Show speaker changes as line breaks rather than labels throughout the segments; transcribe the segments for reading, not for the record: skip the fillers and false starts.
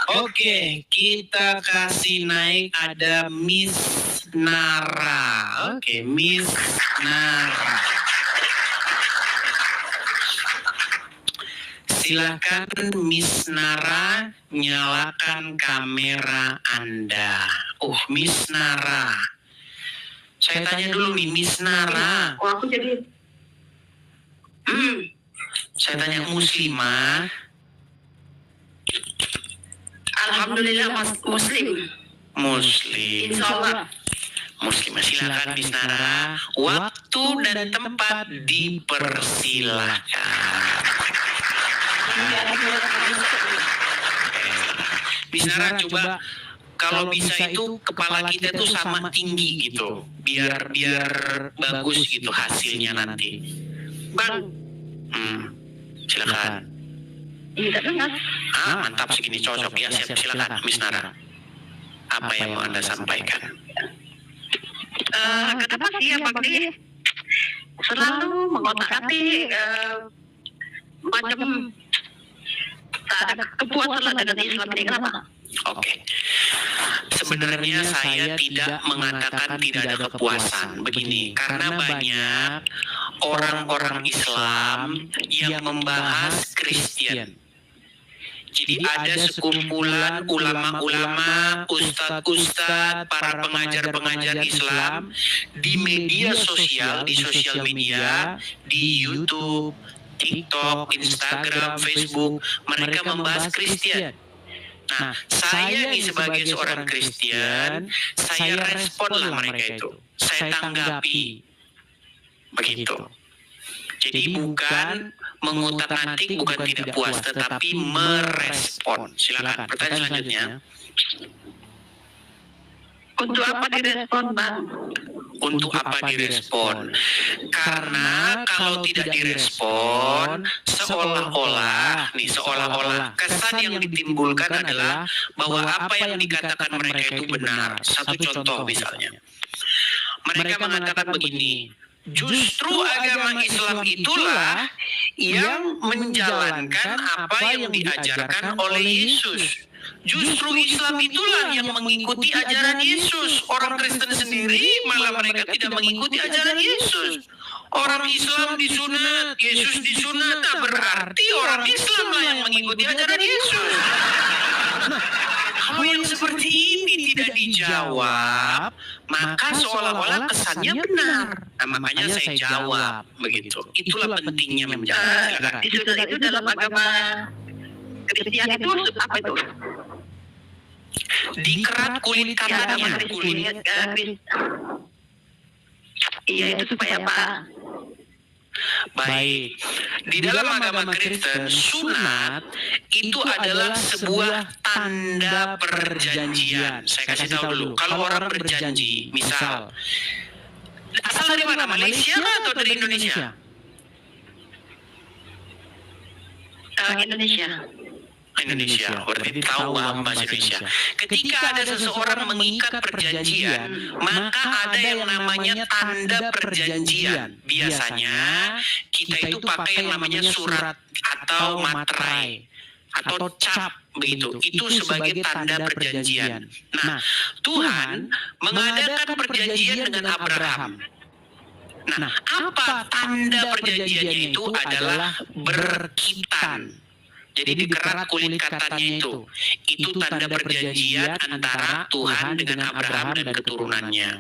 Oke, kita kasih naik ada Miss Nara. Oke, Miss Nara. Silakan Miss Nara, nyalakan kamera Anda. Miss Nara. Saya tanya dulu nih, Miss Nara.
Aku jadi
Saya tanya muslimah.
Alhamdulillah muslim.
Muslim.
Insyaallah.
Muslimah, silakan Miss Nara. Waktu dan tempat dipersilakan. Miss Nara, coba kalau bisa itu kepala kita tuh sama tinggi gitu, biar bagus gitu hasilnya nanti.
Bang,
Silakan.
tidak dengar.
Mantap, segini cocok ya. Silakan Miss Nara. Apa yang mau Anda sampaikan?
Kenapa sih ya Bang Di selalu mengotak-atik macam tak ada kepuasan lah dengan Islam ini, kenapa?
Oke. Sebenarnya saya tidak mengatakan tidak ada kepuasan. Begini, karena banyak orang-orang Islam yang membahas Kristen. Jadi ada sekumpulan ulama-ulama, ustadz-ustadz, para pengajar-pengajar Islam di media sosial, di sosial media, di YouTube, TikTok, Instagram, Facebook, mereka membahas Kristen. Nah, saya nih sebagai seorang Kristen, saya responlah mereka itu. Saya tanggapi. Begitu. Jadi bukan mengutak-atik, bukan tidak puas, tetapi merespon. Silakan. Pertanyaan selanjutnya.
Untuk apa direspon, Bang?
Untuk apa direspon? Karena kalau tidak direspon, seolah-olah kesan yang ditimbulkan adalah bahwa apa yang dikatakan mereka itu benar. Satu contoh misalnya. Mereka mengatakan begini, justru agama Islam itulah yang menjalankan apa yang diajarkan oleh Yesus. Justru Islam itulah yang mengikuti ajaran Yesus. Orang Kristen sendiri malah mereka tidak mengikuti ajaran Yesus. Orang Islam disunat, Yesus disunat, berarti orang Islam lah yang mengikuti ajaran Yesus. Nah, hal yang seperti ini tidak dijawab, maka seolah-olah kesannya benar. Nah, makanya saya jawab begitu. Itulah pentingnya menjawab.
Disunat itu dalam agama Kristen itu apa itu?
Dikerat kulit kanannya.
Iya, itu supaya apa?
Baik, di dalam agama Kristen, sunat itu adalah sebuah tanda perjanjian. Saya kasih tahu dulu, kalau orang berjanji, misal, asal dari mana? Malaysia atau dari Indonesia? Indonesia, berarti tahu bahasa Indonesia. Ketika ada seseorang mengikat perjanjian, maka ada yang namanya tanda perjanjian. Biasanya kita itu pakai yang namanya surat atau materai atau cap begitu. Itu sebagai tanda perjanjian. Nah, Tuhan mengadakan perjanjian dengan Abraham. Nah, apa tanda perjanjiannya itu adalah berkitan. Jadi dikerat kulit katanya itu. Itu tanda perjanjian antara Tuhan dengan Abraham dan keturunannya.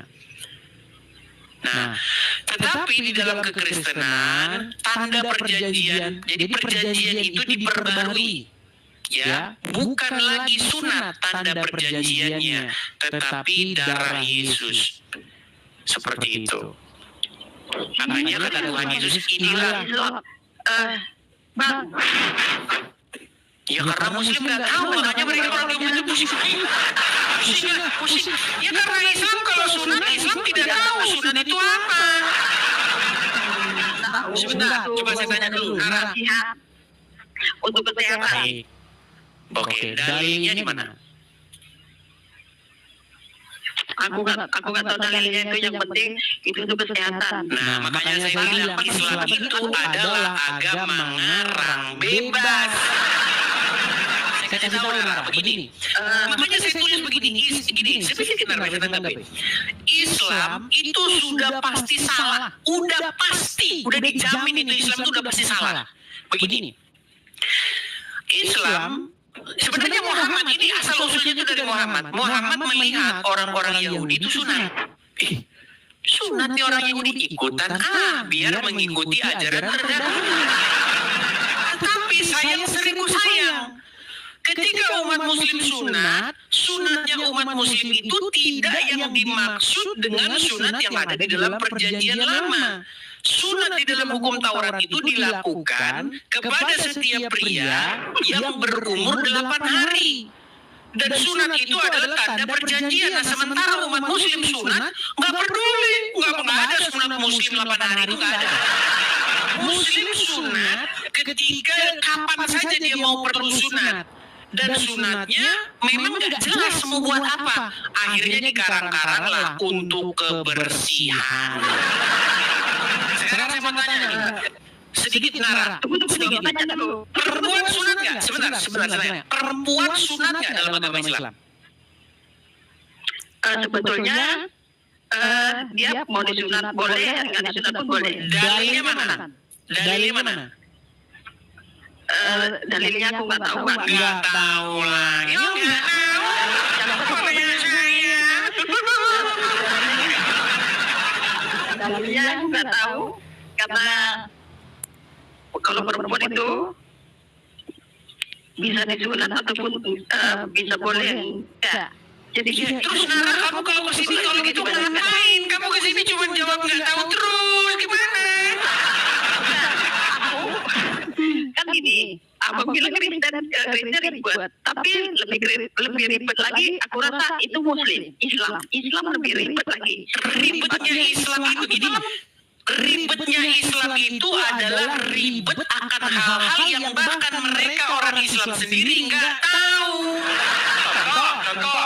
Nah, tetapi di dalam kekristenan, tanda perjanjian, jadi perjanjian itu diperbarui. Ya, bukan lagi sunat tanda perjanjiannya, tetapi darah Yesus. Seperti itu. Makanya kata Tuhan Yesus, inilah
Bang,
ya karena Muslim nggak tahu, makanya mereka kalau dia pusing. Ya karena Islam kalau sunat, Islam tidak tahu sunat itu apa. Sebentar, coba saya tanya dulu.
untuk kesehatan.
Baik. Oke, dalilnya di mana?
Aku nggak tahu dalilnya, itu yang penting itu untuk kesehatan.
Nah, makanya saya bilang Islam itu adalah agama ngarang bebas. Saya Saya kasih tahu Nara, begini. Makanya saya tulis begini, saya pikir Nara bisa tanggapi. Islam itu sudah pasti salah, udah pasti, udah dijamin itu Islam itu udah pasti salah. Begini, Islam sebenarnya Muhammad ini asal usulnya itu dari Muhammad. Muhammad melihat orang-orang Yahudi itu sunat. Sunatnya orang Yahudi ikutan biar mengikuti ajaran terdahulu. Tapi sayang seribu sayang. Ketika umat muslim sunat, sunatnya umat muslim itu tidak yang dimaksud dengan sunat yang ada di dalam perjanjian lama. Sunat di dalam hukum Taurat itu dilakukan kepada setiap pria yang berumur 8 hari. Dan sunat itu adalah tanda perjanjian. Nah, sementara umat muslim sunat, nggak peduli. Nggak ada sunat muslim 8 hari itu nggak ada. Muslim sunat ketika kapan saja dia mau perlu sunat. Dan sunatnya memang nggak jelas mau buat apa. Akhirnya dikarang-karang lah untuk kebersihan. Sekarang saya mau tanya nih. Sedikit Nara, sedikit. Perempuan sunat nggak? Sebentar. Perempuan sunat nggak dalam agama Islam?
Sebetulnya dia mau disunat boleh, nggak disunat pun boleh.
Dalilnya mana?
Dalilnya aku nggak tahu, Pak.
Nggak tahu lah. Nggak tahu. Pokoknya saya.
Dalilnya aku nggak tahu karena kalau perempuan itu bisa disunat ataupun bisa boleh enggak. Jadi
Terus Nara, kamu kalau kesini kalau gitu ngapain? Kamu kesini cuma jawab nggak tahu terus, gimana?
Kan gini, abang bilang Kristen ribet, tapi lebih ribet lagi. Aku rasa itu Muslim, Islam lebih ribet lagi.
Ribetnya Islam itu gini. Ribetnya Islam itu adalah ribet akan hal-hal yang bahkan mereka orang Islam sendiri nggak tahu. Contoh.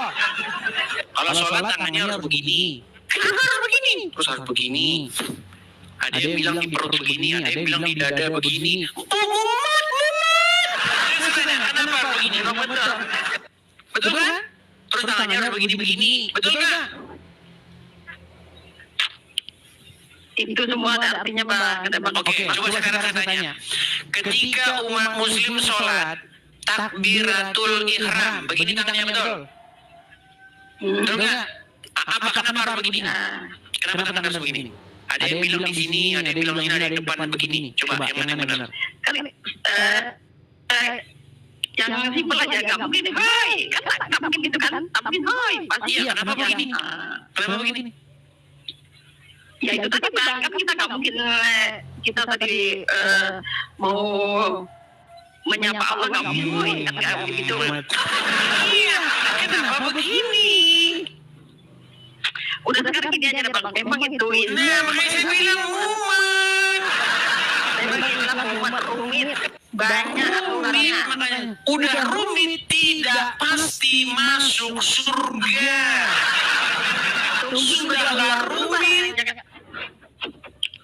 Kalau sholat tangannya harus begini. Kenapa harus begini? Terus harus begini. Ada yang bilang di perut begini, ada yang bilang di dada begini. Mumet. Kenapa harus begini? Betul kan? Terus tangannya harus begini. Betul kan?
Itu semua ada artinya, Bang.
Oke, coba sekarang saya tanya. Ketika umat muslim sholat, takbiratul ihram, begini tangannya betul? Betul nggak? Kenapa harus begini? Kenapa tangan harus begini? Ada yang bilang di sini, ada yang bilang ini, ada yang depan begini. Coba, yang mana yang benar?
Kan yang simpel aja, nggak mungkin, hai, kan nggak mungkin gitu kan? Tapi hai, pasti
Iya, kenapa begini? Kenapa begini?
Ya itu tadi Bang, kan kita nggak mungkin kita tadi mau menyapa Allah nggak mungkin, kan nggak begitu.
Iya, kenapa begini?
Udah sekarang gini aja Bang, memang itu
Nah, makanya saya bilang umat.
memang umat rumit, banyak
Rumit, makanya. Udah rumit tidak pasti masuk surga. Sudahlah rumit.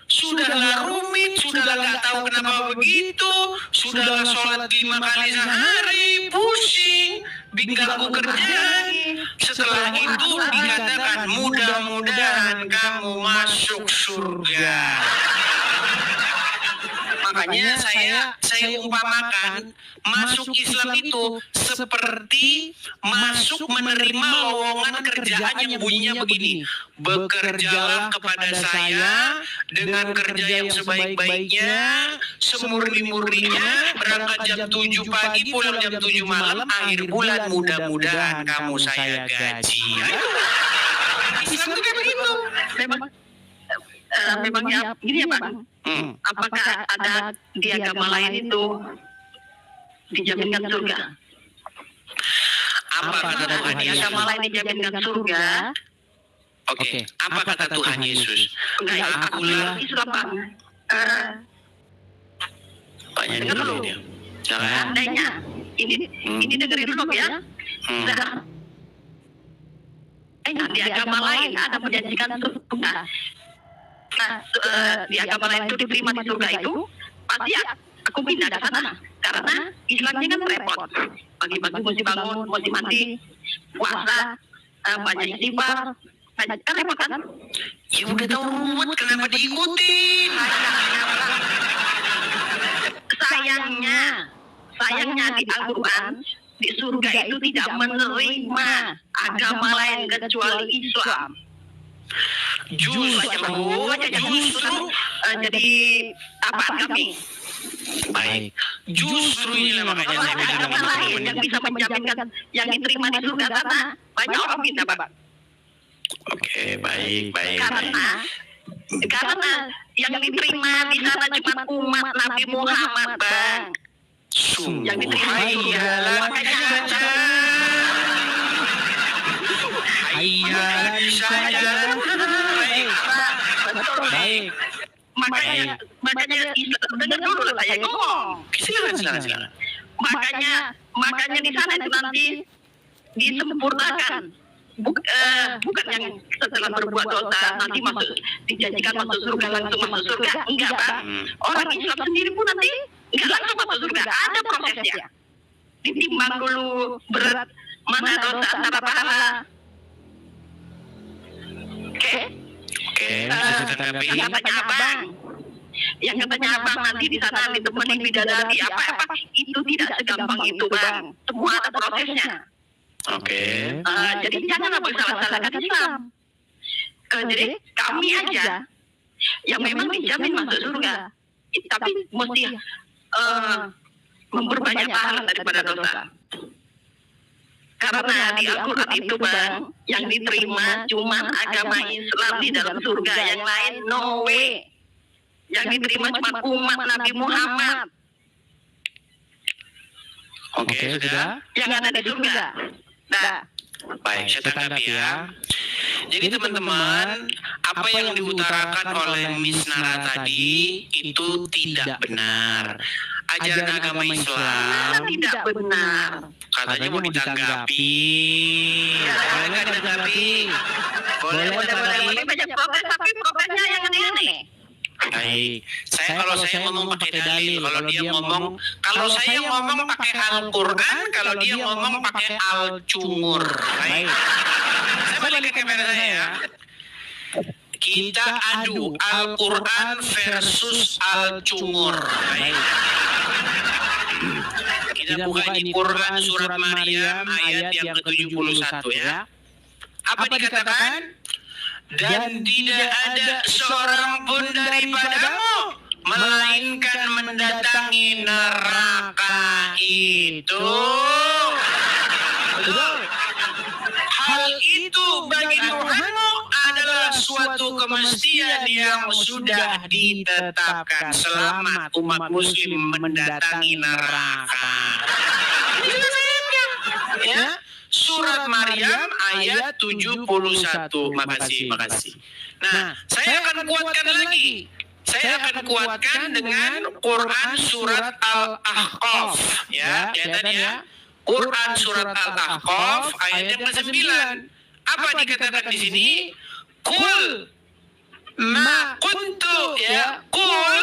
Sudahlah rumit, sudahlah nggak tahu kenapa begitu, sudahlah sholat 5 kali sehari, pusing, diganggu kerjaan. Setelah itu dikatakan mudah-mudahan kamu masuk surga. Makanya saya umpamakan masuk Islam itu seperti masuk menerima lowongan kerjaan yang bunyinya begini. Bekerjalah kepada saya dengan kerja yang sebaik-baiknya, semurni-murninya, berangkat jam 7 pagi, pulang jam 7 malam, akhir bulan mudah-mudahan kamu saya gaji. Islam itu kayak begitu.
memangnya gini ya Bang, apakah ada di agama lain itu dijaminkan surga?
Apa kata Tuhan
Di
Yesus?
agama lain dijaminkan surga?
Oke, apa kata Tuhan Yesus?
Enggak,
Akulah
Islam Bang.
banyak
Dengar dulu.
dia. Jangan.
Seandainya ini dengerin dulu ya. Di agama lain ada menjanjikan surga. Nah, di agama lain itu diterima di surga itu, pasti aku pindah ke sana. Karena Islamnya kan repot. Pagi-pagi mesti bangun, mesti mandi, puasa, banyak istighfar. Kan repot kan?
Ya udah tahu ruwet, kenapa diikutin?
Sayangnya di Al-Quran, di surga itu tidak menerima agama lain kecuali Islam.
Justru
Jadi apa kami?
baik. Justru inilah makanya saya bilang
Agama lain yang bisa menjaminkan yang diterima di surga, karena banyak orang pindah, Pak.
Oke, baik.
Karena yang diterima di sana cuma umat Nabi Muhammad, Bang. Yang diterima di surga.
Hayalan saja. Baik.
Makanya dengar dulu lah saya ngomong.
Silakan.
Makanya di sana itu nanti disempurnakan. Bukan yang setelah berbuat dosa nanti dijanjikan masuk surga, langsung masuk surga. Enggak, Pak. Orang Islam sendiri pun nanti enggak langsung masuk surga. Ada prosesnya. Ditimbang dulu berat mana dosa antara pahala. Oke, yang katanya abang nanti di sana ditemani bidadari apa itu tidak segampang itu, Bang. Semua ada prosesnya.
Oke.
Jadi jangan abang salah-salahkan Islam. Jadi kami aja yang memang dijamin masuk surga, tapi mesti memperbanyak pahala daripada dosa. Karena di Al-Quran itu, Bang, yang diterima cuma agama Islam di dalam surga, yang lain no way. Yang diterima cuma umat Nabi Muhammad.
Oke, sudah.
Yang ada di surga. Dah.
Baik, saya tanggapi ya. Jadi teman-teman, apa yang diutarakan oleh Miss Nara tadi itu tidak benar. Ajaran agama Islam
Tidak benar.
katanya mau ditanggapi. Boleh ditanggapi. Boleh.
Banyak protes, tapi protesnya yang aneh-aneh.
Baik, kalau saya ngomong pakai dalil, kalau saya ngomong pakai Al-Quran, kalau dia ngomong pakai Al-Cungur. Baik, saya balik ke kamera saya. Kita adu Al-Quran versus Al-Cungur. Baik. Kita buka ini Quran surat Maryam ayat yang ke-71 ya. Apa dikatakan? Dan tidak ada seorang pun daripadamu melainkan mendatangi neraka itu. Betul. Hal itu bagi Tuhanmu adalah suatu kemestian yang sudah ditetapkan. Selamat umat muslim mendatangi neraka. Ya. Surat Maryam ayat 71. Makasih. Nah, saya akan kuatkan lagi. Saya akan kuatkan dengan Quran surat Al-Ahqaf. Ya, kelihatan ya. Quran surat Al-Ahqaf ayat yang ke-9. Apa dikatakan di sini? Qul ma kuntu ya. Qul,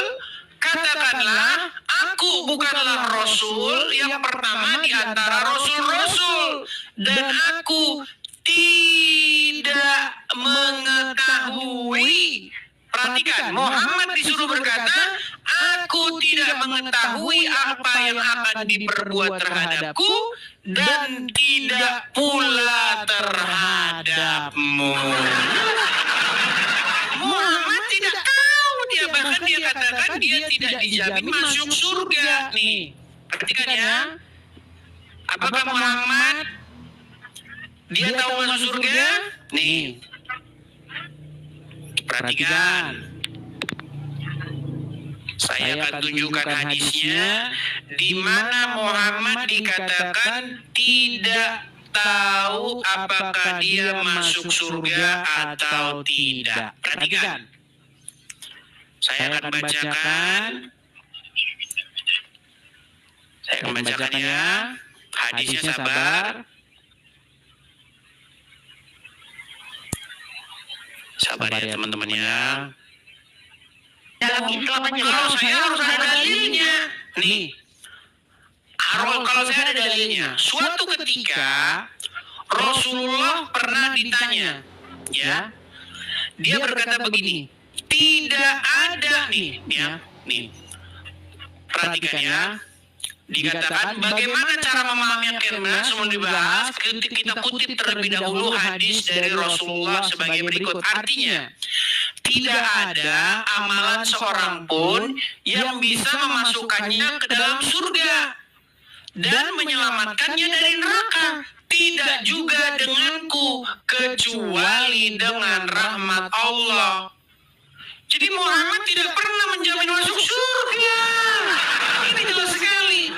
katakanlah, aku bukanlah Rasul yang pertama di antara Rasul-Rasul, dan aku tidak mengetahui. Perhatikan, Muhammad disuruh berkata, aku tidak mengetahui apa yang akan diperbuat terhadapku dan tidak pula terhadapmu. Muhammad tidak tahu, bahkan dia katakan dia tidak dijamin masuk surga. Nih, perhatikan ya. Apakah Muhammad dia tahu masuk surga? Nih, perhatikan. Saya akan tunjukkan hadisnya di mana Muhammad dikatakan tidak tahu apakah dia masuk surga atau tidak. Perhatikan. Saya akan bacakan. Saya akan bacakan ya. Hadisnya sabar. Sabar ya teman-teman ya.
Dalam Islam aja
Kalau saya harus ada dalilnya. Nih, Kalau saya ada dalilnya. Suatu ketika Rasulullah pernah ditanya, ya, dia berkata begini, tidak ada nih, ya, nih, perhatikan ya. Dikatakan bagaimana cara memahami akhirat semua dibahas. Kita kutip terlebih dahulu hadis dari Rasulullah sebagai berikut. Artinya, tidak ada amalan seorang pun yang bisa memasukkannya ke dalam surga dan menyelamatkannya dari neraka. Tidak juga denganku, kecuali dengan rahmat Allah. Jadi Muhammad tidak pernah menjamin masuk surga. Ini jelas sekali.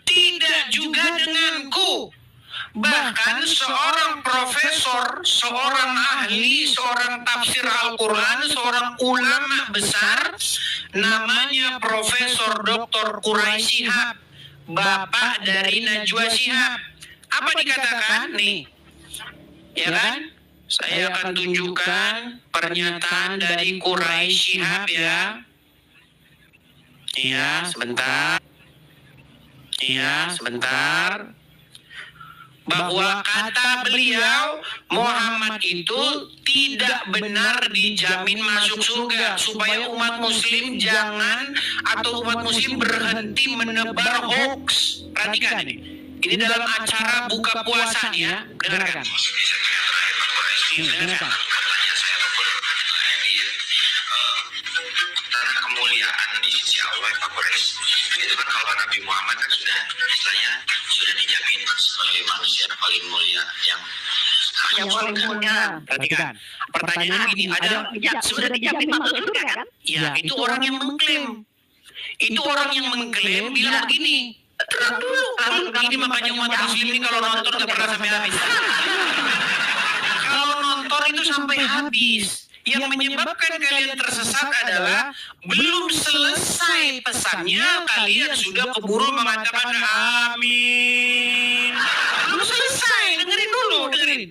Tidak juga denganku. Bahkan seorang profesor, seorang ahli, seorang tafsir Al-Quran, seorang ulama besar, namanya Profesor Dr. Quraisy Shihab, bapak dari Najwa Shihab. Apa dikatakan? Nih, ya kan? Saya akan tunjukkan pernyataan dari Quraisy Shihab ya. Iya, sebentar. Iya, sebentar. Bahwa kata beliau, Muhammad itu tidak benar dijamin masuk surga, supaya umat muslim jangan, atau umat muslim berhenti menebar hoax. Perhatikan ini. Ini dalam acara buka puasa ya. Dengarkan. Dengarkan.
Kemuliaan di sisi Allah Pak Quraisy itu kan, kalau Nabi Muhammad kan sudah istilahnya sudah dijamin sebagai manusia paling mulia yang
paling mulia.
Perhatikan. Pertanyaan ini ada
sudah dijamin masuk surga kan?
ya, itu orang yang mengklaim. Itu orang yang mengklaim bilang begini. Terang dulu. Ini makanya umat muslim ini kalau nonton gak pernah sampai habis. Kalau nonton itu sampai habis. Yang menyebabkan kalian tersesat adalah belum selesai pesannya, kalian sudah keburu mengatakan amin. Belum selesai, dengerin dulu, dengerin.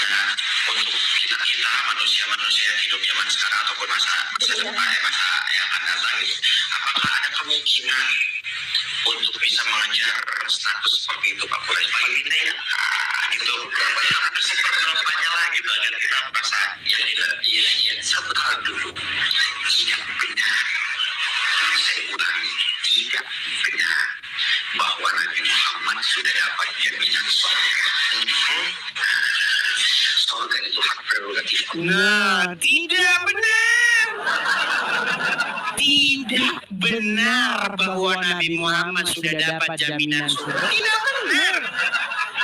Nah, untuk kita manusia-manusia yang hidup zaman sekarang ataupun masa depan, masa yang akan datang gitu, apakah ada kemungkinan untuk bisa mengejar status seperti itu Pak Quraisy? Paling tidak ya, itu seperti lah gitu, agar kita merasa ya tidak, iya satu hal dulu, tidak benar, saya ulangi, tidak benar bahwa Nabi Muhammad sudah dapat jaminan surga. Surga itu hak prerogatif.
Nah, tidak benar. Tidak benar bahwa Nabi Muhammad sudah dapat jaminan surga. Tidak benar.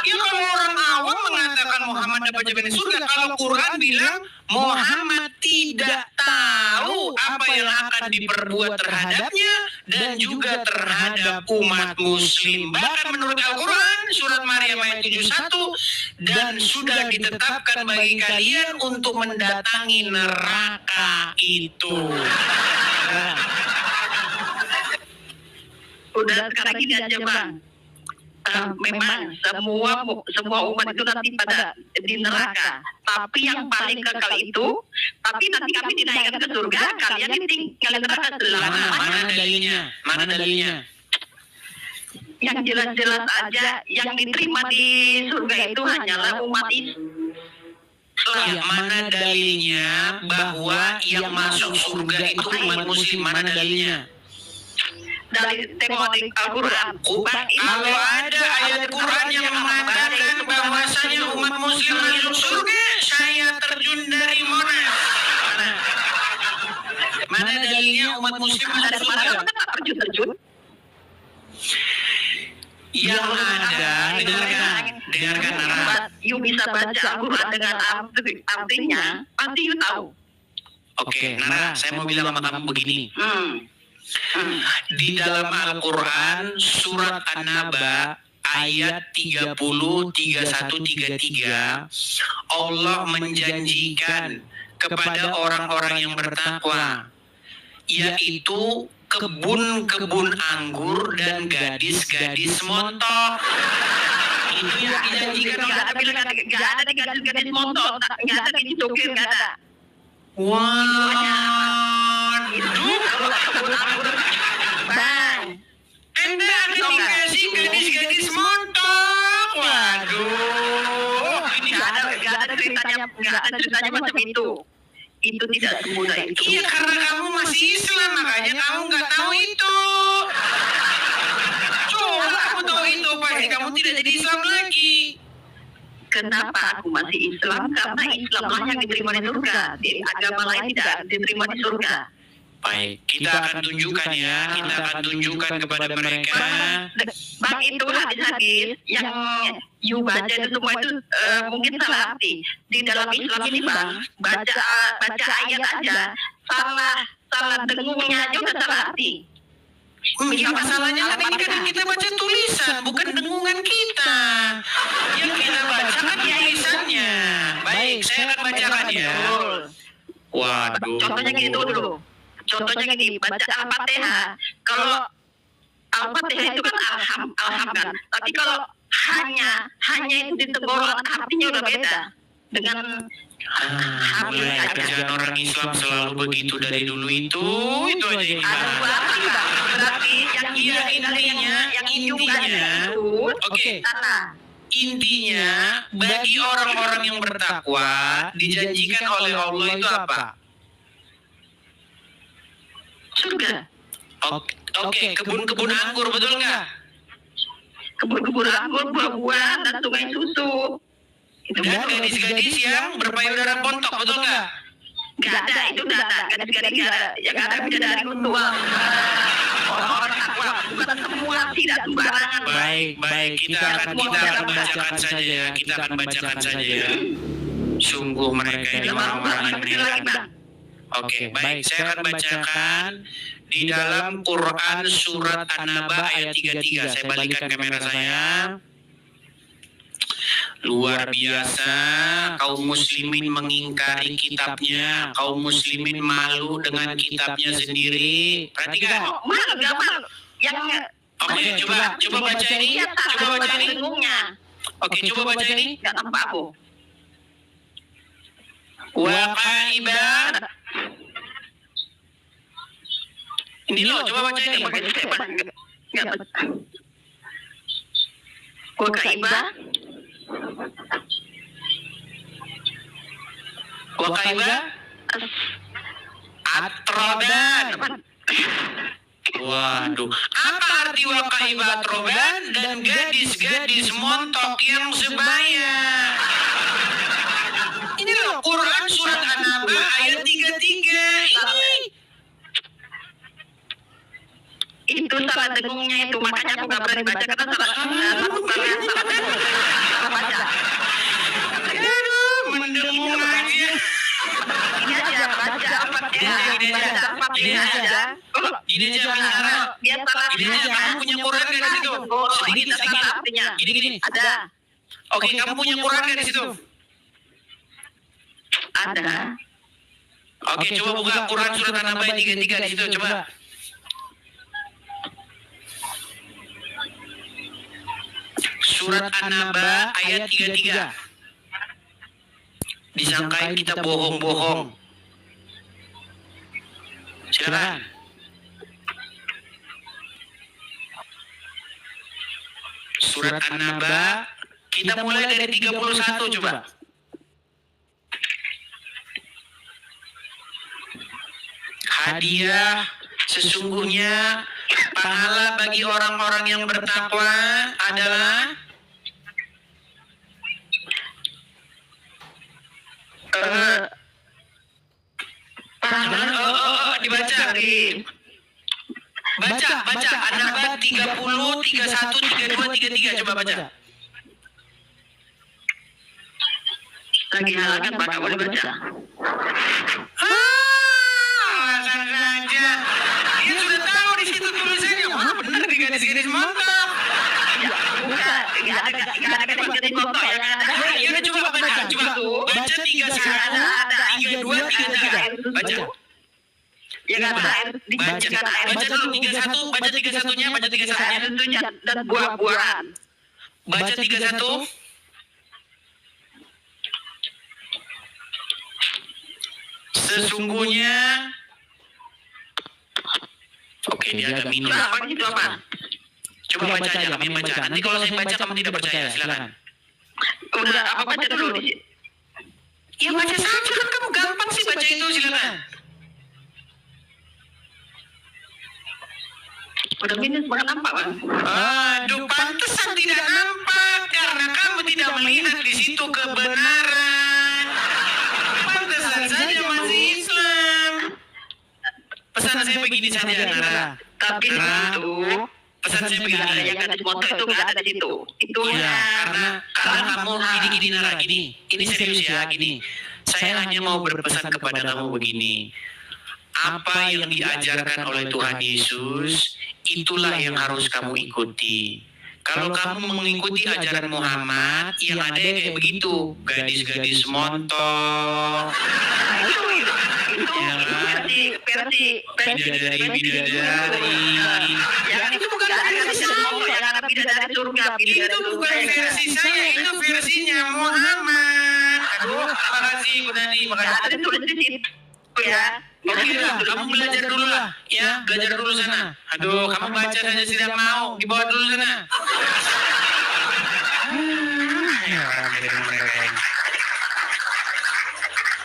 Ya, kalau orang awam mengatakan Muhammad dapat jaminan surga, kalau Quran bilang Muhammad tidak tahu apa yang akan diperbuat terhadapnya dan juga terhadap umat muslim. Bahkan menurut Al-Quran surat Maryam ayat 71, dan sudah ditetapkan bagi kalian untuk mendatangi neraka itu.
Udah sekarang gini aja Bang. Memang semua umat itu nanti pada di neraka, tapi yang paling kekal itu, tapi nanti kami dinaikkan ke surga, kalian tinggal di neraka selama.
Mana dalilnya? Mana dalilnya?
Yang jelas-jelas aja yang diterima di surga itu hanyalah umat Islam.
Ya, mana dalilnya bahwa yang masuk surga itu umat muslim? Mana dalilnya?
Dari tengok di Al-Quran.
Kalau ada ayat Quran yang mengatakan bahwasanya umat muslim masuk surga, saya terjun dari Monas. Mana dalilnya umat muslim masuk surga?
Terjun.
Yang ada, dengarkan Nara.
You bisa baca Al-Quran dengan artinya, pasti you tahu.
Oke, Nara, saya mau bilang sama kamu begini. Di dalam Al-Quran surat An-Naba ayat 30, 31, 33, Allah menjanjikan kepada orang-orang yang bertakwa, yaitu kebun-kebun anggur dan gadis-gadis montok. Itu yang dijanjikan.
Gak ada gadis montok, gak ada gadis cokir, gak ada.
Waduh.
Bang,
gadis montok. Waduh, ini
Nggak ada ceritanya macam itu. Itu tidak semudah itu.
iya karena kamu masih Islam makanya kamu nggak tahu itu. Coba kamu tahu itu pasti kamu tidak jadi Islam lagi.
Kenapa aku masih Islam? Karena Islamlah yang diterima di surga. Di agama lain tidak diterima di surga.
Baik, kita akan tunjukkan ya, kita akan tunjukkan kepada mereka.
Bang, itu hadis-hadis yang you baca itu semua itu mungkin salah arti. Di dalam Islam ini bang, baca ayat aja salah dengungnya aja udah salah arti.
Ya masalahnya kan ini kan kita baca tulisan, bukan dengungan kita. Yang kita baca kan tulisannya. Baik, saya akan bacakan ya. Waduh.
Contohnya gini dulu. Contohnya gini, baca Al-Fatihah. Kalau Al-Fatihah itu kan alham kan. Tapi kalau hanya itu di tenggorokan artinya udah beda. Dengan
Mulai kerjaan orang Islam selalu begitu dari dulu itu aja yang
berarti yang intinya
Oke. Intinya bagi orang-orang yang bertakwa dijanjikan oleh Allah itu apa?
surga.
Oke, kebun-kebun anggur betul nggak?
Kebun-kebun anggur, buah-buahan, dan sungai susu. Itu
Dan gadis-gadis yang berpayudara pontok betul nggak?
nggak ada, itu nggak ada. Gadis-gadis nggak ada. Yang ada bidadari untuk orang-orang takwa. Bukan semua, tidak sembarangan.
Baik, kita akan bacakan saja ya. Kita akan bacakan saja ya. Sungguh mereka ini orang-orang yang menyenangkan. Oke, baik. Saya akan bacakan di dalam Quran surat An-Naba ayat 33. Saya balikan kamera saya. Luar biasa, kaum muslimin mengingkari kitabnya, kaum muslimin malu dengan kitabnya sendiri. Perhatikan.
Malu, nggak malu. Yang
Oke, coba baca ini. Coba baca ini. Oke, coba baca ini.
nggak nampak aku.
Waqaiban. Ini loh, coba baca ini.
Waqaiban.
Waqaiban. Atroban. Waduh, apa arti waqaiban atroban dan gadis-gadis montok yang sebaya? Ini loh Quran surat An-Naba ayat 33. Ini.
Itu salah dengungnya itu, makanya aku nggak berani baca karena salah baca.
Aduh, mendengung aja.
Ini aja baca
Gini aja,
Dia salah.
Gini aja, kamu punya Quran nggak di situ?
Sedikit artinya.
Gini.
Ada.
Oke, kamu punya Quran nggak di situ?
Ada.
Oke, coba buka Quran surat An-Naba ayat 33 di situ, coba. Surat An-Naba ayat 33. Disangkain kita bohong-bohong. Silakan. Surat An-Naba, kita mulai dari 31 coba. Hadiah sesungguhnya pahala bagi orang-orang yang bertakwa adalah dibaca lagi. Baca An-Naba 30, 31, 32, 33 coba baca.
Lagi halangan Pak, boleh baca.
Alasan saja. Dia sudah tahu di situ tulisannya. Wah, benar di gadis-gadis montok.
Bukan, nggak ada gadis motor yang ada.
Ya udah coba baca. Baca 31, 32, 33. Baca.
Yang ada air,
Baca dulu 31, baca 31-nya, baca 31-nya.
air itu dan buah-buahan.
Baca 31. Sesungguhnya. Oke, dia agak minum.
Apa itu apa?
Coba baca aja, kami yang baca. Nanti kalau saya baca kamu tidak percaya, silakan.
Udah, apa baca dulu di sini?
Ya baca saja kan kamu gampang sih baca itu, silakan.
Udah minus banget nampak, Bang.
Aduh, pantesan tidak nampak karena kamu tidak melihat di situ kebenaran. Pantesan saja masih Islam. Pesan saya begini saja, Nara.
Tapi di situ
Pesan saya begini.
yang ada di motor itu nggak ada di situ. Itu
Iya, karena kamu gini Nara, gini. Ini serius ya, gini. Saya hanya mau berpesan kepada kamu begini. Apa yang diajarkan oleh Tuhan Yesus, itulah yang harus kamu ikuti. Kalau kamu mengikuti ajaran Muhammad, yang ada kayak begitu, gadis-gadis montok, bidadari.
Yang itu bukan versi saya, yang ada bidadari surga,
Itu bukan versi saya, itu versinya Muhammad. Aduh, makasih Bu Nani, makasih.
ada tulis di situ ya.
Oke lah, kamu belajar dulu lah, ya, belajar dulu sana. Aduh, kamu baca saja tidak mau, dibawa dulu sana.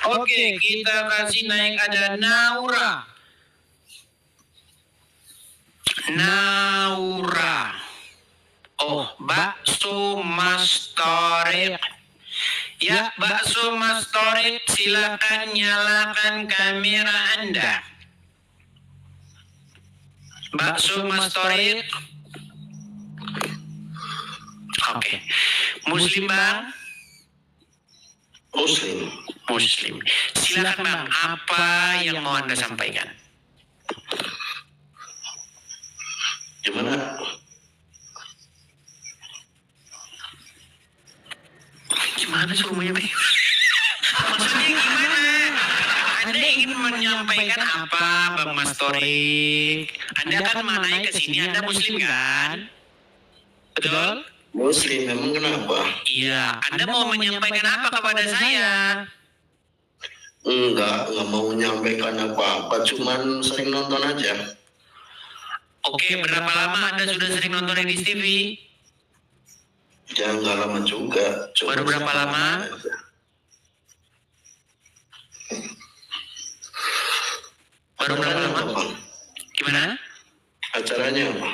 Oke, kita kasih naik ada Naura. Naura. Oh, bakso Mas Torik. Ya, bakso Mas Torik, silakan nyalakan kamera Anda. Bakso Mas Torik. Oke. Muslim Bang?
Muslim.
Muslim. Silakan Bang, apa yang mau Anda sampaikan?
Gimana?
Gimana suruhnya, Bang? Maksudnya gimana? Anda ingin menyampaikan apa, Bang Mas Torik? Anda kan naik ke sini, Anda Muslim kan? Betul?
Muslim, memang kenapa?
Iya. Anda mau menyampaikan apa kepada saya?
Enggak mau menyampaikan apa-apa, cuman sering nonton aja.
Oke, berapa lama Anda sudah sering nonton Edis TV?
Ya nggak lama juga.
Baru berapa lama? Baru berapa lama? Gimana?
Acaranya apa?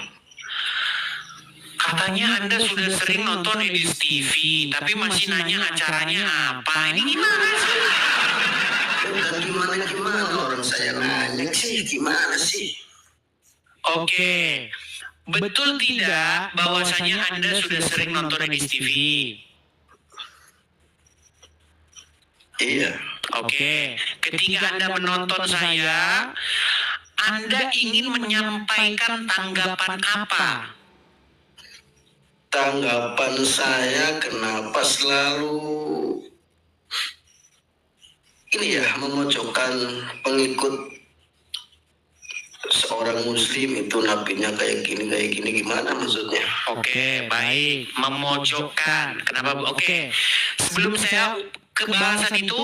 Katanya Anda sudah sering nonton Edis TV, tapi masih nanya acaranya apa? Ini gimana sih?
Gimana orang saya nanya sih, gimana sih?
Oke. Betul tidak bahwasanya Anda sudah sering nonton Edis TV?
Iya.
Oke. Ketika Anda menonton saya, Anda ingin menyampaikan tanggapan apa?
Tanggapan saya kenapa selalu ini ya memojokkan pengikut seorang muslim itu nabinya kayak gini gimana maksudnya?
Oke, baik. Memojokkan. Kenapa? Oke. Sebelum saya ke bahasan itu,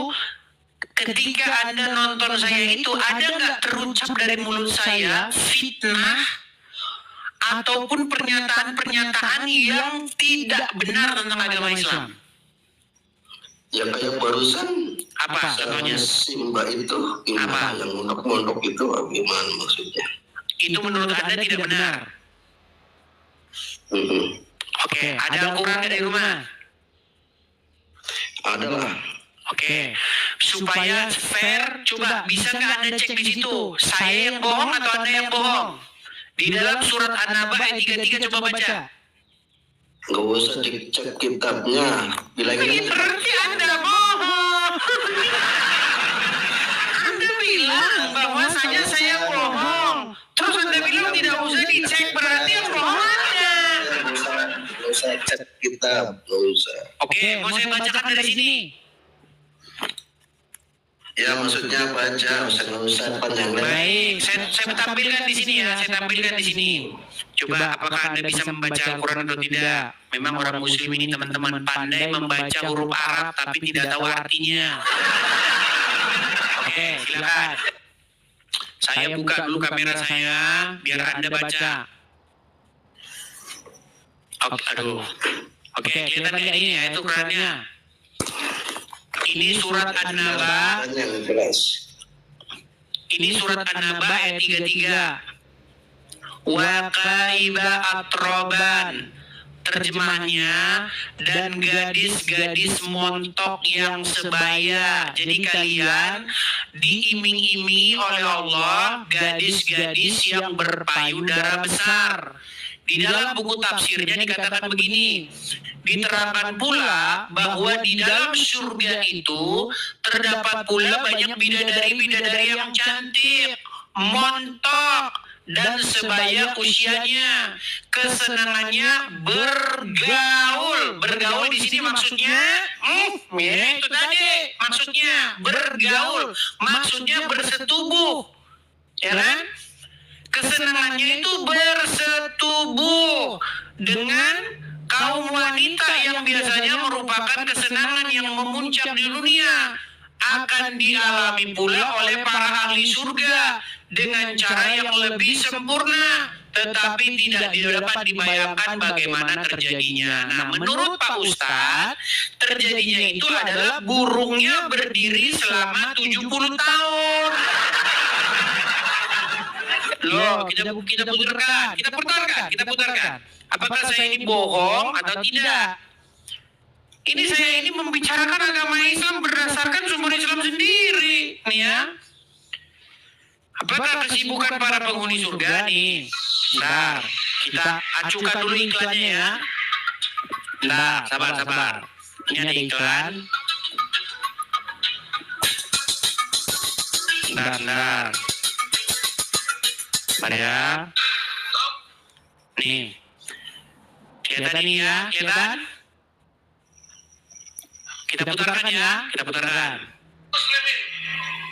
ketika Anda nonton saya itu, ada nggak terucap dari mulut saya fitnah ataupun pernyataan-pernyataan yang tidak benar tentang agama Islam?
Ya kayak barusan
Apa contohnya?
si Mbak itu
Apa?
yang mondok itu gimana maksudnya?
Itu menurut Anda tidak benar? Oke, ada Al-Quran dari rumah?
Adalah.
Oke, supaya fair, coba bisa nggak Anda cek di situ, saya yang bohong atau Anda yang bohong? Di dalam surat An-Naba ayat 33 coba baca.
Nggak usah dicek kitabnya. Bilangin
Berarti Anda bohong. Anda bilang bahwasanya saya bohong. Terus Anda bilang tidak usah dicek, berarti yang bohong Anda.
nggak usah cek kitab, nggak usah.
Oke, mau saya bacakan dari sini.
Ya maksudnya baca, nggak usah panjang lebar.
Baik, saya tampilkan di sini ya, saya tampilkan di sini. Coba apakah Anda bisa membaca Al-Quran atau tidak? Memang orang Muslim ini teman-teman pandai membaca huruf Arab tapi tidak tahu artinya. Oke, silakan. Saya buka dulu kamera saya biar Anda baca. Aduh. Oke, kelihatan nggak ini ya, itu ukurannya. Ini surat An-Naba. Ini surat An-Naba ayat 33. Wa kaiba atroban. Terjemahnya, dan gadis-gadis montok yang sebaya. Jadi kalian diiming-imingi oleh Allah gadis-gadis yang berpayudara besar. Di dalam buku tafsirnya dikatakan begini, diterangkan pula bahwa di dalam surga itu terdapat pula banyak bidadari-bidadari yang cantik, montok, dan sebaya usianya. Kesenangannya bergaul. Bergaul di sini maksudnya, ya itu tadi maksudnya bergaul, maksudnya bersetubuh, ya kan? Kesenangannya itu bersetubuh dengan kaum wanita yang biasanya merupakan kesenangan yang memuncak di dunia. Akan dialami pula oleh para ahli surga dengan cara yang lebih sempurna, tetapi tidak dapat dibayangkan bagaimana terjadinya. Nah, menurut Pak Ustadz, terjadinya itu adalah burungnya berdiri selama 70 tahun. Loh, kita putarkan. Apakah saya ini bohong atau tidak? Ini saya ini membicarakan agama Islam berdasarkan sumber Islam sendiri, nih ya. Apakah kesibukan para penghuni surga nih? Bentar, kita acukan dulu iklannya ya. Bentar, sabar. Ini ada iklan. Bentar. Pada ya. Nih. Kelihatan ini ya, kelihatan? Kita putarkan ya, kita putarkan.
Muslimin,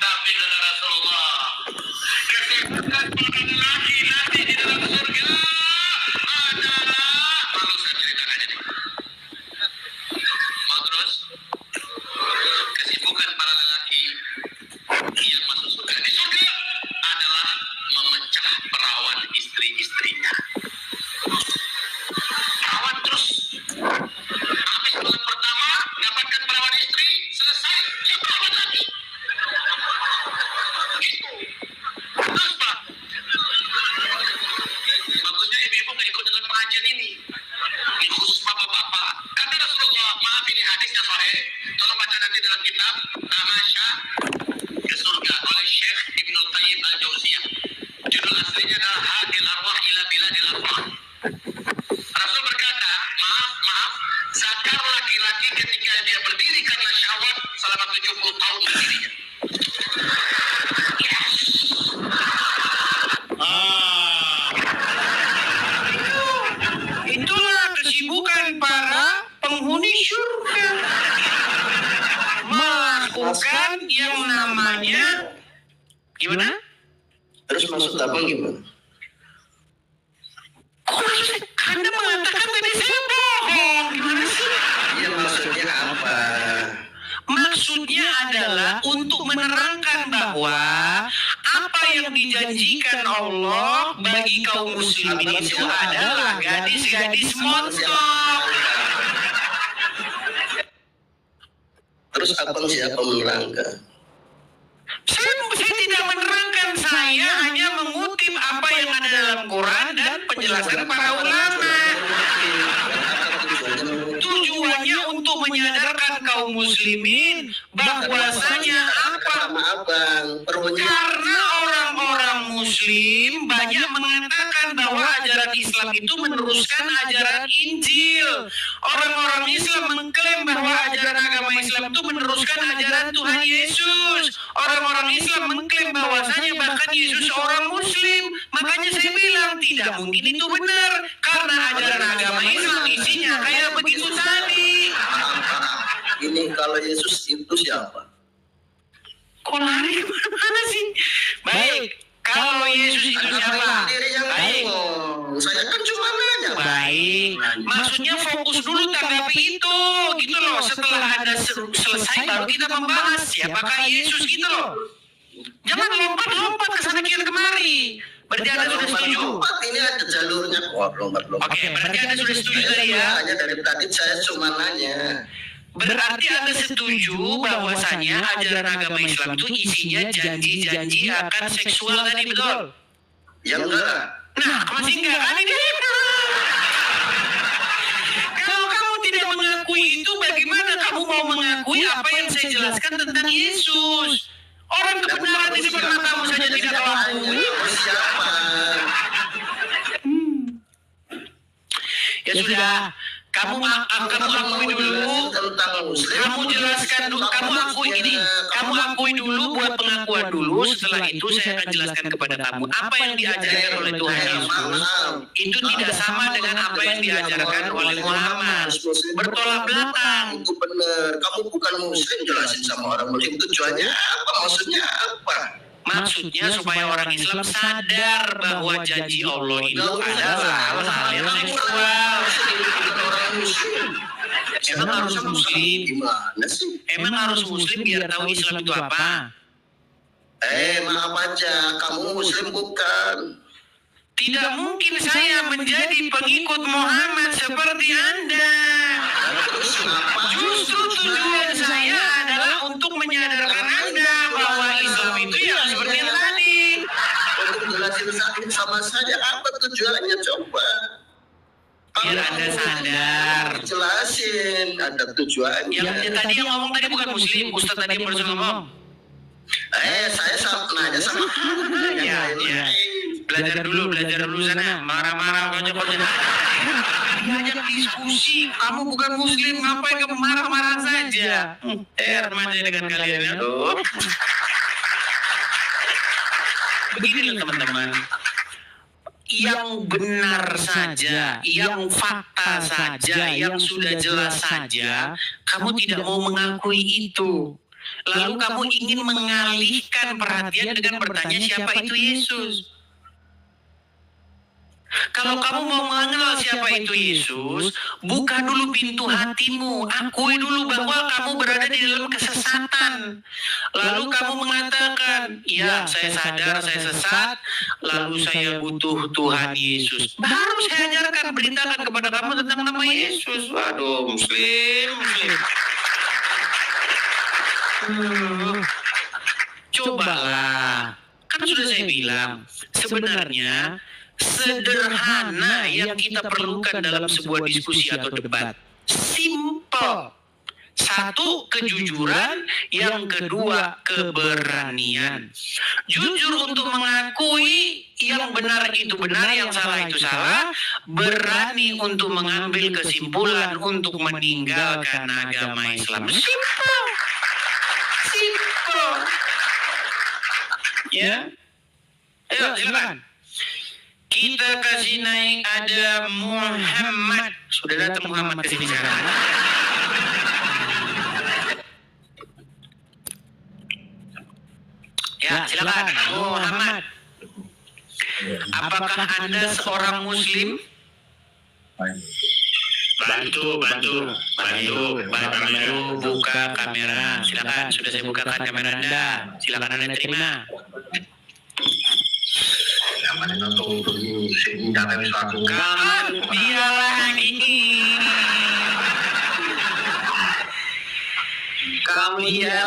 tapi kata Rasulullah, kesibukan para laki-laki di dalam surga adalah, lalu saya ceritakan ini. Mau terus? Kesibukan para lelaki yang masuk surga di surga adalah memecah perawan istri-istrinya. Perawan terus. Habis bulan pertama dapatkan perawan istri, selesai dia perawan lagi. Gitu. Terus Pak, bagusnya ibu-ibu nggak ikut dengan pengajian ini. Ini khusus bapak-bapak. Kata Rasulullah, maaf ini hadisnya sahih. Tolong baca nanti dalam kitab Tamasya ke Surga oleh Syekh Ibnu Qayyim Al-Jauziyah. Judul aslinya adalah Hadil Arwah ila Biladil Arwah. Rasul berkata, maaf, zakar laki-laki ketika dia berdiri karena syahwat selama 70 tahun berdirinya. Yes.
Itulah kesibukan para penghuni surga. Melakukan yang namanya, gimana?
Terus maksud abang gimana?
Anda mengatakan tadi saya bohong. Gimana sih?
Iya maksudnya apa?
Maksudnya adalah untuk menerangkan bahwa apa yang dijanjikan Allah bagi kaum muslimin itu adalah gadis-gadis montok.
Terus abang siapa menerangkan?
Saya tidak menerangkan, saya hanya mengutip apa yang ada dalam Quran dan penjelasan para ulama. Tujuannya untuk menyadarkan kaum muslimin bahwasanya apa?
Sama abang, perlunya
Karena orang-orang muslim banyak mengatakan bahwa ajaran Islam itu meneruskan ajaran Injil. Orang-orang Islam mengklaim bahwa ajaran agama Islam itu meneruskan ajaran Tuhan Yesus. Orang-orang Islam mengklaim bahwasanya bahkan Yesus seorang muslim. Makanya saya bilang tidak mungkin itu benar, karena ajaran agama Islam isinya kayak begitu tadi.
ini kalau Yesus itu siapa?
Kok lari kemana sih? Baik, kalau Yesus itu siapa?
Diri yang
Baik.
ngomong. Saya kan cuma nanya.
Baik, maksudnya fokus dulu tanggapi itu, gitu loh. Setelah Anda selesai baru kita membahas siapakah Yesus, gitu loh. Jangan lompat-lompat ke sana kemari. Berarti Anda sudah setuju?
Lompat ini ada jalurnya kok, lompat-lompat.
Oke, berarti Anda sudah setuju tadi ya?
Hanya dari tadi saya cuma nanya.
Berarti Anda setuju bahwasanya ajaran agama Islam itu isinya janji-janji akan seksual tadi, betul?
Ya enggak.
Nah, masih enggak kan ini? Kalau kamu tidak mengakui itu, bagaimana kamu mau mengakui apa yang saya jelaskan tentang Yesus? Orang kebenaran di depan matamu saja tidak kau akui.
Siapa?
Ya sudah, kamu akui dulu.
Tentang muslim.
Kamu jelaskan dulu, kamu akui dulu, buat pengakuan dulu. Setelah itu saya akan jelaskan kepada kamu apa yang diajarkan oleh Tuhan Yesus itu tidak sama dengan apa yang diajarkan oleh Muhammad. Bertolak belakang.
Itu benar. Kamu bukan muslim, jelasin sama orang muslim tujuannya apa? Maksudnya apa?
Maksudnya supaya orang Islam sadar bahwa janji Allah itu adalah hal yang seksual.
Orang muslim.
Emang harus muslim?
Gimana sih?
Emang harus muslim biar tahu Islam itu apa?
Maaf aja, kamu muslim bukan?
Tidak mungkin saya menjadi pengikut Muhammad seperti Anda.
Terus kenapa?
Justru tujuan saya adalah untuk menyadarkan Anda bahwa Islam itu ya seperti yang tadi.
Untuk jelasin sama saya apa tujuannya coba?
Biar Anda sadar.
Jelasin ada tujuannya.
Yang ngomong tadi bukan muslim, Ustaz tadi yang baru ngomong.
Saya nanya sama
Ya. Belajar dulu sana. Marah-marah aja. Diajak diskusi, kamu bukan muslim, ngapain kamu marah-marah saja? Remaja dengan kalian, aduh. Begini teman-teman, yang benar saja, yang fakta saja, yang sudah jelas saja, kamu tidak mau mengakui itu. Lalu kamu ingin mengalihkan perhatian dengan bertanya siapa itu Yesus. Kalau kamu mau mengenal siapa itu Yesus, buka dulu pintu hatimu, akui dulu bahwa kamu berada di dalam kesesatan. Lalu kamu mengatakan, ya saya sadar saya sesat, lalu saya butuh Tuhan Yesus. Baru saya ajarkan, beritakan kepada kamu tentang nama Yesus. Waduh, muslim. Cobalah, kan sudah saya bilang, sebenarnya sederhana yang kita perlukan dalam sebuah diskusi atau debat. Simple. Satu, kejujuran. Yang kedua, keberanian. Jujur untuk mengakui yang benar itu benar, yang salah itu salah. Berani untuk mengambil kesimpulan untuk meninggalkan agama Islam. Simple. Ya. Ayo, silakan. Kita kasih naik, ada Muhammad. Sudah datang Muhammad ke sini sekarang. Ya, silakan Muhammad. Apakah Anda seorang muslim? Bantu, buka kamera. Silakan, sudah saya bukakan kamera Anda. Silakan Anda terima. Dia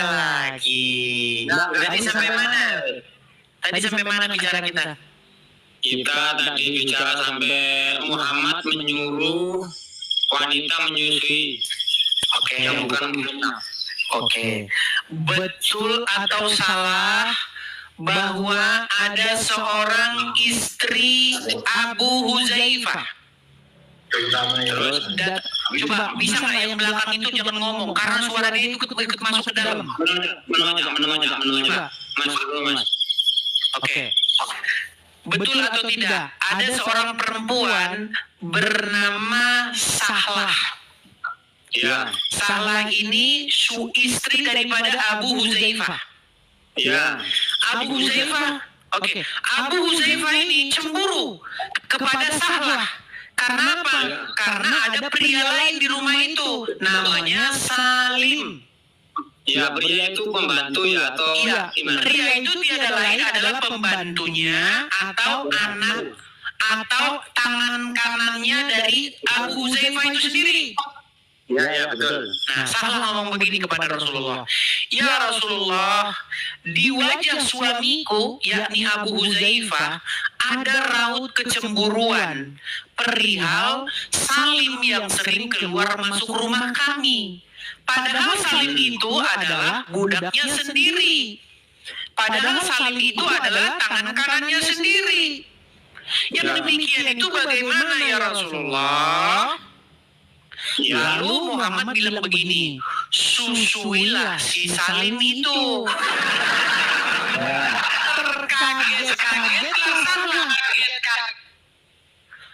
lagi. Tadi sampai mana? Tadi sampai mana bicara kita?
Kita tadi bicara sampai Muhammad menyuruh wanita menyusui.
Oke.
Yang bukan benar.
Oke. Betul atau salah bahwa ada seorang istri Abu Huzaifah?
Terus
Coba bisa nggak yang belakang itu jangan ngomong karena suara dia ikut masuk ke dalam.
menengah. Mas.
Oke. Betul atau tidak? Ada seorang perempuan bernama Sahlah.
Ya.
Sahlah ini istri daripada Abu Huzaifah.
Ya.
Abu Huzaifah. Oke. Abu Huzaifah ini cemburu kepada Sahlah. Karena apa? Karena ada pria lain di rumah itu, namanya Salim.
Ya, pria itu pembantu ya atau
Iya,
gimana?
pria itu tiada lain adalah pembantunya atau anak atau tangan kanannya dari Abu Huzaifah itu sendiri.
Ya, betul.
Nah, salah ngomong begini kepada Rasulullah. Ya Rasulullah, di wajah suamiku, yakni Abu Huzaifah, ada raut kecemburuan perihal Salim yang sering keluar masuk rumah kami. Padahal Salim itu adalah budaknya sendiri. Padahal Salim itu adalah tangan kanannya sendiri. Yang demikian itu bagaimana ya Rasulullah? Lalu Muhammad bilang begini, susuilah si Salim itu.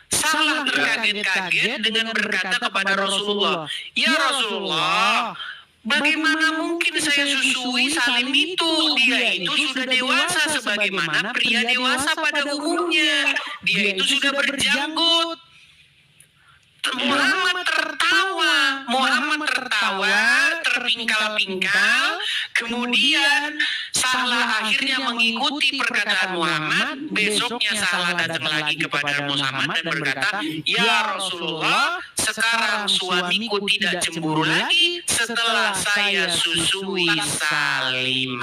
Salah terkaget-kaget dengan berkata kepada Rasulullah, ya Rasulullah, bagaimana mungkin saya susui Salim itu? Dia itu sudah dewasa sebagaimana pria dewasa pada umumnya. Dia itu sudah berjanggut. Muhammad tertawa, terpingkal-pingkal, kemudian Salah akhirnya mengikuti perkataan Muhammad. Besoknya Salah datang lagi kepada Muhammad dan berkata, ya Rasulullah, sekarang suamiku tidak cemburu lagi setelah saya susui Salim.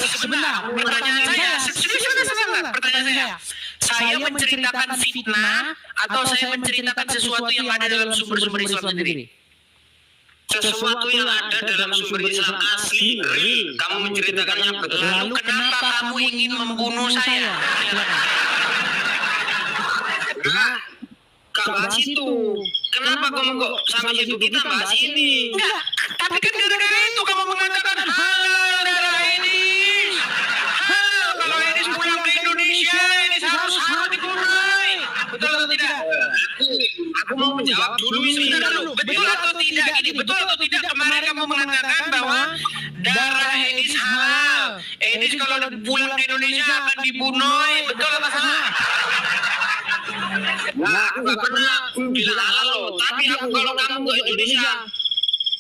Sebentar, pertanyaan saya, pertanyaan saya menceritakan fitnah atau saya menceritakan sesuatu yang ada dalam sumber-sumber Islam sendiri?
Sesuatu yang ada dalam sumber Islam asli, real. Kamu menceritakannya betul.
Lalu kenapa kamu ingin membunuh saya?
Kak bahas itu. Kenapa kamu kok sampai itu kita bahas ini?
Enggak, tapi kan gara-gara itu kamu mengatakan halal darah ini. Kalau ini pulang ke Indonesia, ini harus dibunuh. Betul atau tidak?
Aku mau menjawab dulu ini.
Betul atau tidak? Ini betul atau tidak? Kemarin kamu mengatakan bahwa darah Edis halal. Edis kalau pulang ke Indonesia akan dibunuh. Betul atau salah?
Nah, aku gak pernah bilang halal loh. Tapi aku kalau kamu ke Indonesia,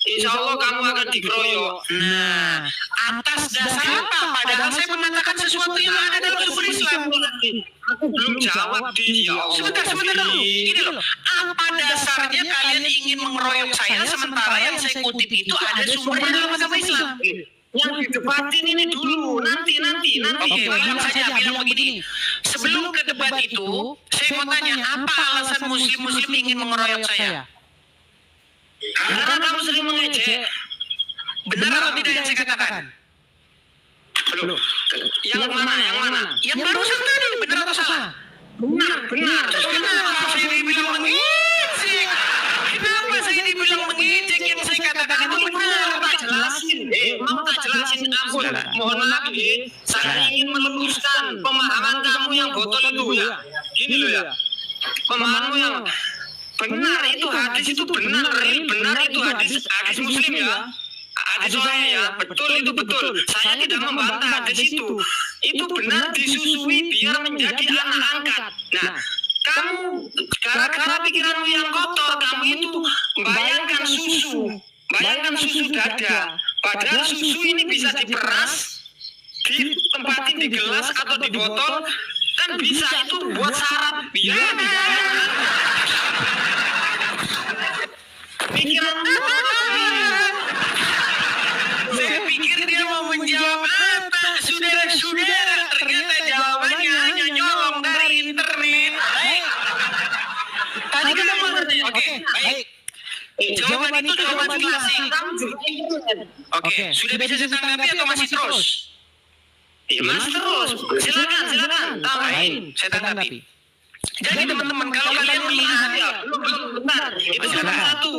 insya Allah kamu akan dikeroyok.
Nah, atas dasar apa? Padahal saya mengatakan sesuatu yang ada dalam sumber Islam.
Aku belum jawab dia.
Sebentar dulu. Gini loh, apa dasarnya kalian ingin mengeroyok saya sementara yang saya kutip itu ada sumbernya dalam agama Islam?
Yang didebatin ini dulu, nanti.
Oke, bilang begini. Sebelum ke debat itu, saya mau tanya, apa alasan muslim-muslim ingin mengeroyok saya?
Karena kamu sering mengejek.
Benar atau tidak yang saya katakan?
Loh, yang mana?
Yang barusan tadi, benar atau salah?
Benar.
Terus kenapa saya dibilang mengejek? Kenapa saya dibilang mengejek yang saya katakan itu benar?
Mau tak jelasin aku? Mohon maaf saya ingin meluruskan pemahaman kamu yang botol itu ya. Gini loh ya. Pemahamanmu yang benar itu hadis itu benar itu hadis muslim ya. Hadis saya ya, betul. Saya tidak membantah hadis itu. Itu benar disusui biar menjadi anak angkat. Nah, kamu gara-gara pikiranmu yang kotor, kamu itu bayangkan susu dada. Padahal susu ini bisa diperas, ditempatin di gelas atau di botol, kan bisa itu buat syarat biar pikiran
Saya pikir dia mau menjawab apa? Saudara-saudara, ternyata jawabannya hanya nyolong dari internet. Tadi kan kamu bertanya, oke, baik. Jawaban itu jawaban klasik. Oke, sudah bisa ditanggapi atau masih terus?
Ya masih terus. Silakan.
Baik, saya tanggapi. Jadi teman-teman, kalau kalian melihat ya,
Bentar, itu nomor satu.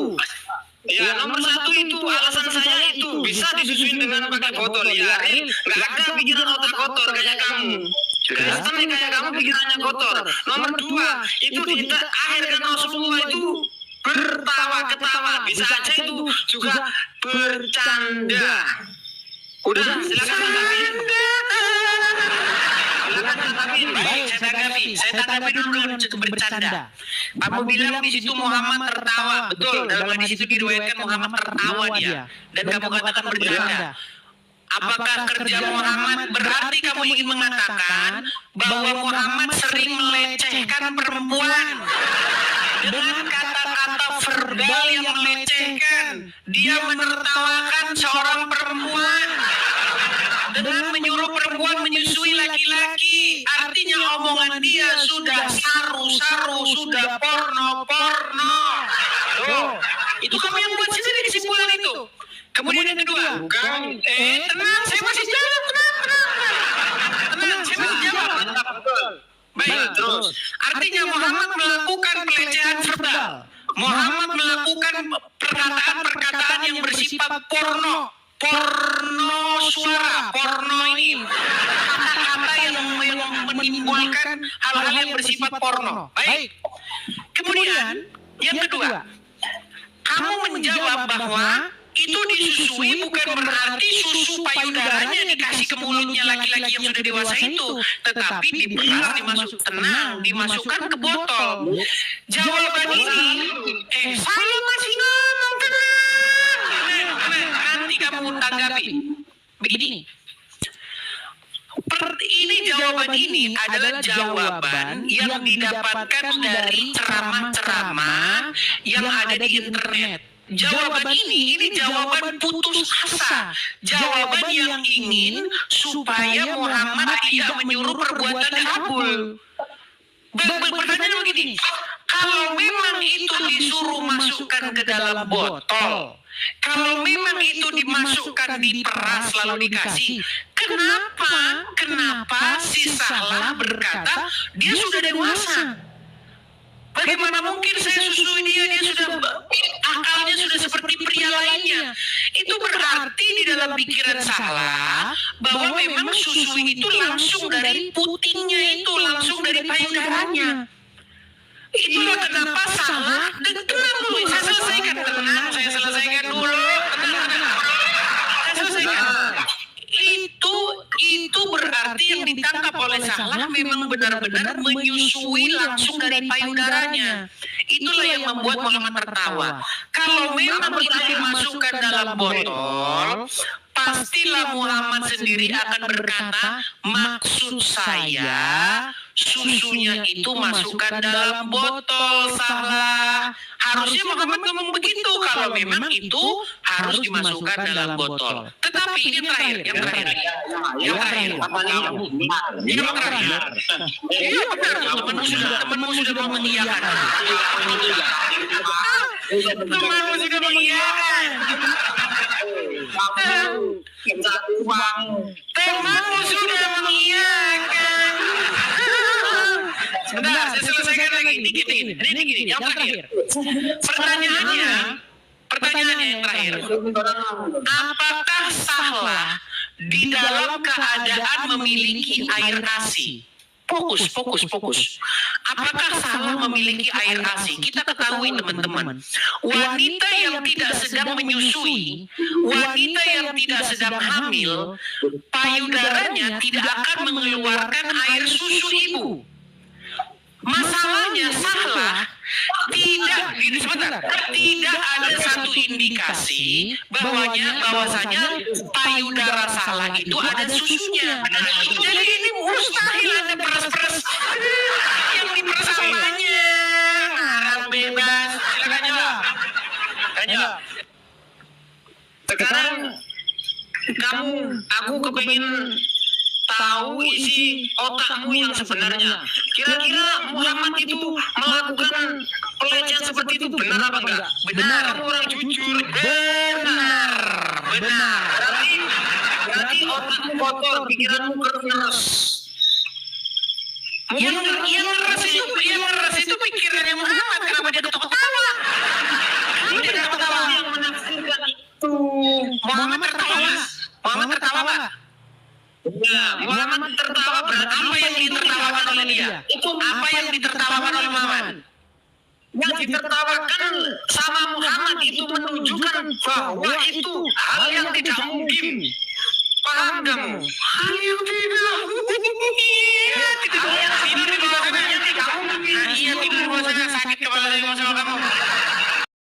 Ya, nomor satu itu alasan saya itu bisa disusuin dengan pakai botol ya. Nggak ada pikiran otak kotor kayak kamu. Kristen kayak kamu pikirannya kotor. Nomor dua, itu di akhir kata semua itu ketawa. Bisa aja itu juga bercanda. Udah, silakan tanggapi.
Baik, saya tanggapi. tanggapi dulu dengan bercanda. Kamu bilang di situ Muhammad tertawa. Betul, dalam hadis itu diriwayatkan Muhammad tertawa dia. Dan kamu katakan bercanda. Apakah kerja Muhammad berarti kamu ingin mengatakan bahwa Muhammad sering melecehkan perempuan dengan kata-kata verbal yang melecehkan? Dia menertawakan seorang perempuan dengan menyuruh perempuan menyusui laki-laki. Artinya omongan dia sudah saru-saru, sudah porno-porno. Tuh, itu kamu yang buat sendiri kesimpulan itu. Kemudian yang kedua, tenang, saya masih jawab, tenang, saya masih jawab. Baik, terus. Artinya Muhammad melakukan pelecehan verbal. Muhammad melakukan perkataan-perkataan yang bersifat porno suara, porno ini. Kata-kata yang menimbulkan hal-hal yang bersifat porno. Baik. Kemudian, yang kedua, kamu menjawab bahwa itu disusui bukan berarti susu payudaranya dikasih ke mulutnya laki-laki yang sudah dewasa itu, tetapi diperas, dimasukkan ke botol. Jawaban ini, saya masih ngomong, tenang, nanti kamu tanggapi. Begini, jawaban ini adalah jawaban yang didapatkan dari ceramah-ceramah yang ada di internet. Jawaban ini jawaban putus asa. Jawaban yang ingin supaya Muhammad tidak menyuruh perbuatan cabul. Pertanyaan begini, kalau memang itu disuruh masukkan ke dalam botol, kalau memang itu dimasukkan di peras lalu dikasih, kenapa si Salah berkata dia sudah dewasa? Bagaimana mungkin saya susui dia sudah akalnya sudah seperti pria lainnya? Itu berarti di dalam pikiran Salah bahwa memang susu itu langsung dari putingnya itu, langsung dari payudaranya. Itulah kenapa Salah, dan tenang dulu, saya selesaikan dulu. Itu berarti yang ditangkap oleh Salah memang benar-benar menyusui langsung dari payudaranya. Itulah yang membuat Muhammad tertawa. Kalau memang itu dimasukkan dalam botol, pastilah Muhammad sendiri akan berkata, maksud saya susunya itu masukkan dalam botol. Salah. Harusnya Muhammad ngomong begitu kalau memang itu harus dimasukkan dalam botol. Tetapi ini yang terakhir. Iya benar. Temanmu sudah mau mengiyakan. Temanmu sudah mengiyakan. Temanmu sudah mengiyakan. Sebentar, saya selesaikan lagi. Dikit. Ini yang terakhir. Pertanyaannya yang terakhir. Apakah Salah di dalam keadaan memiliki air ASI? Fokus. Apakah Salah memiliki air ASI? Kita ketahui teman-teman, wanita yang tidak sedang menyusui, wanita yang tidak sedang hamil, payudaranya tidak akan mengeluarkan air susu ibu. Masalahnya Salah tidak ada satu indikasi bahwasanya payudara Salah itu ada susunya. Jadi ini mustahil ada peres-peres yang diperes apanya. Bebas. Silakan jawab. Sekarang aku kepingin tahu isi otakmu yang sebenarnya. Kira-kira Muhammad itu melakukan pelecehan seperti itu benar apa enggak? Benar. Kamu orang jujur. Benar. Berarti otakmu kotor, pikiranmu keras. Yang keras itu pikirannya Muhammad. Kenapa dia ketawa? Dia ketawa yang menafsirkan itu. Muhammad tertawa nggak? Ya, Muhammad tertawa berarti apa yang ditertawakan oleh dia? Itu apa yang ditertawakan oleh Muhammad? Yang ditertawakan sama Muhammad itu menunjukkan bahwa itu hal yang tidak mungkin. Paham kamu? Hal yang tidak mungkin.